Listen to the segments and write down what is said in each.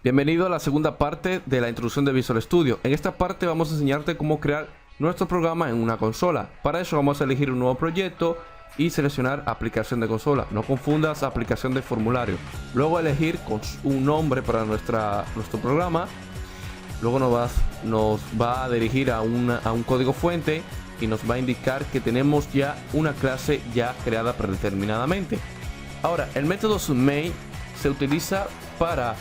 Bienvenido a la segunda parte de la introducción de Visual Studio. En esta parte vamos a enseñarte cómo crear nuestro programa en una consola. Para eso vamos a elegir un nuevo proyecto y seleccionar aplicación de consola. No confundas aplicación de formulario. Luego elegir un nombre para nuestro programa. Luego nos va a dirigir a un código fuente y nos va a indicar que tenemos ya una clase ya creada predeterminadamente. Ahora, el método main se utiliza para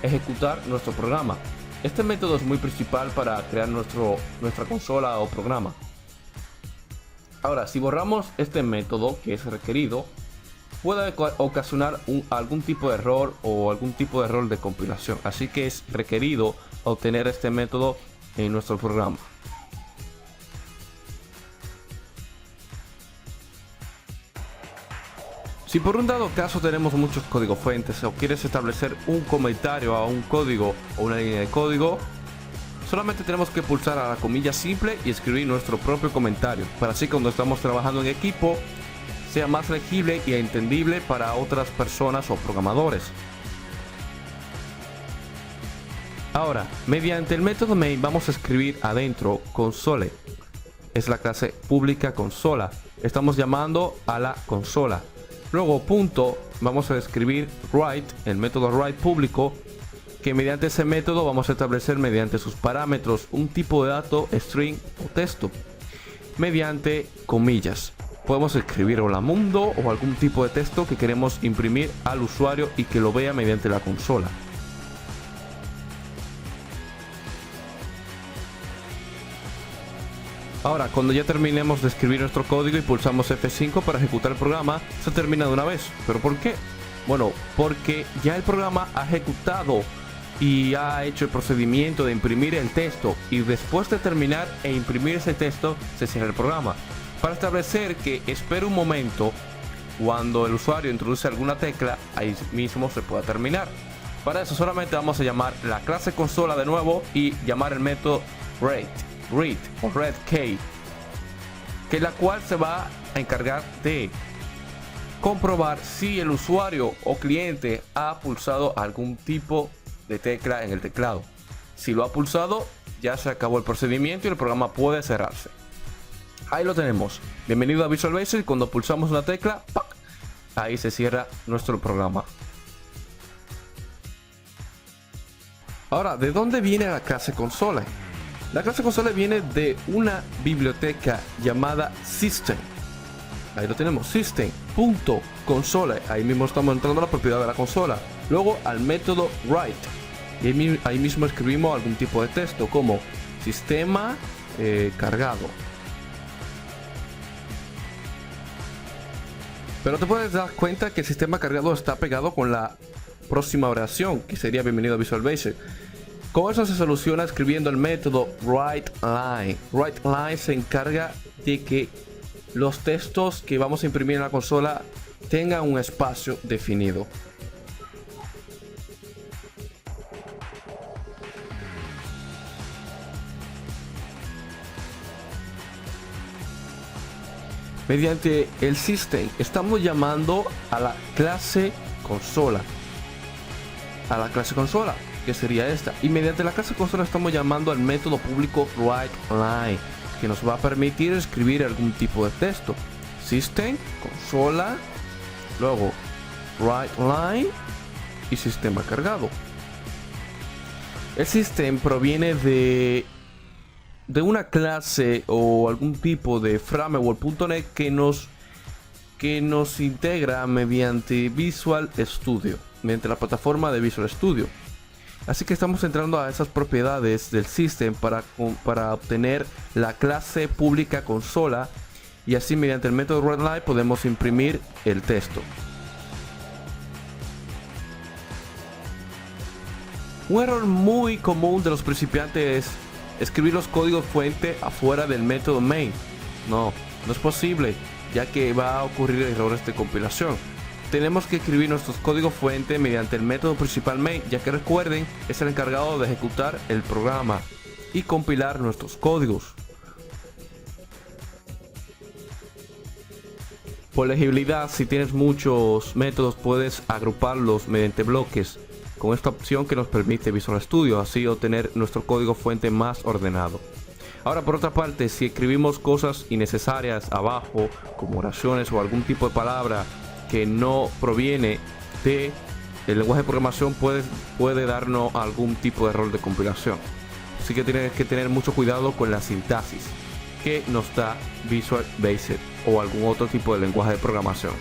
ejecutar nuestro programa. Este método es muy principal para crear nuestra consola o programa. Ahora, si borramos este método que es requerido, puede ocasionar algún tipo de error o algún tipo de error de compilación. Así que es requerido obtener este método en nuestro programa. Si por un dado caso tenemos muchos códigos fuentes o quieres establecer un comentario a un código o una línea de código, solamente tenemos que pulsar a la comilla simple y escribir nuestro propio comentario, para así cuando estamos trabajando en equipo sea más legible y entendible para otras personas o programadores. Ahora, mediante el método main vamos a escribir adentro console. Es la clase pública consola. Estamos llamando a la consola. Luego punto, vamos a escribir write, el método write público, que mediante ese método vamos a establecer mediante sus parámetros un tipo de dato, string o texto, mediante comillas. Podemos escribir hola mundo o algún tipo de texto que queremos imprimir al usuario y que lo vea mediante la consola. Ahora, cuando ya terminemos de escribir nuestro código y pulsamos F5 para ejecutar el programa, se termina de una vez. ¿Pero por qué? Bueno, porque ya el programa ha ejecutado y ha hecho el procedimiento de imprimir el texto, y después de terminar e imprimir ese texto, se cierra el programa. Para establecer que espere un momento, cuando el usuario introduce alguna tecla, ahí mismo se pueda terminar. Para eso solamente vamos a llamar la clase consola de nuevo y llamar el método read o read key, que la cual se va a encargar de comprobar si el usuario o cliente ha pulsado algún tipo de tecla en el teclado. Si lo ha pulsado, ya se acabó el procedimiento y el programa puede cerrarse. Ahí lo tenemos. Bienvenido a Visual Basic. Cuando pulsamos una tecla, ¡pac!, ahí se cierra nuestro programa. Ahora, ¿de dónde viene la clase consola? La clase consola viene de una biblioteca llamada System. Ahí lo tenemos, System.console. Ahí mismo estamos entrando a la propiedad de la consola. Luego al método write. Y ahí mismo escribimos algún tipo de texto como sistema cargado. Pero te puedes dar cuenta que el sistema cargado está pegado con la próxima oración, que sería bienvenido a Visual Basic. Con eso se soluciona escribiendo el método WriteLine. WriteLine se encarga de que los textos que vamos a imprimir en la consola tengan un espacio definido. Mediante el system estamos llamando a la clase consola. Que sería esta, y mediante la clase consola estamos llamando al método público WriteLine, que nos va a permitir escribir algún tipo de texto. System, consola, luego WriteLine y sistema cargado. El system proviene de una clase o algún tipo de framework.net que nos integra mediante Visual Studio, mediante la plataforma de Visual Studio. Así que estamos entrando a esas propiedades del system para obtener la clase pública consola, y así mediante el método WriteLine podemos imprimir el texto. Un error muy común de los principiantes es escribir los códigos fuente afuera del método main. No es posible, ya que va a ocurrir errores de compilación. Tenemos que escribir nuestros códigos fuente mediante el método principal main, ya que recuerden, es el encargado de ejecutar el programa y compilar nuestros códigos. Por legibilidad, si tienes muchos métodos, puedes agruparlos mediante bloques. con esta opción que nos permite Visual Studio, así obtener nuestro código fuente más ordenado. Ahora, por otra parte, si escribimos cosas innecesarias abajo, como oraciones o algún tipo de palabra que no proviene de el lenguaje de programación, puede darnos algún tipo de error de compilación. Así que tienes que tener mucho cuidado con la sintaxis que nos da Visual Basic o algún otro tipo de lenguaje de programación.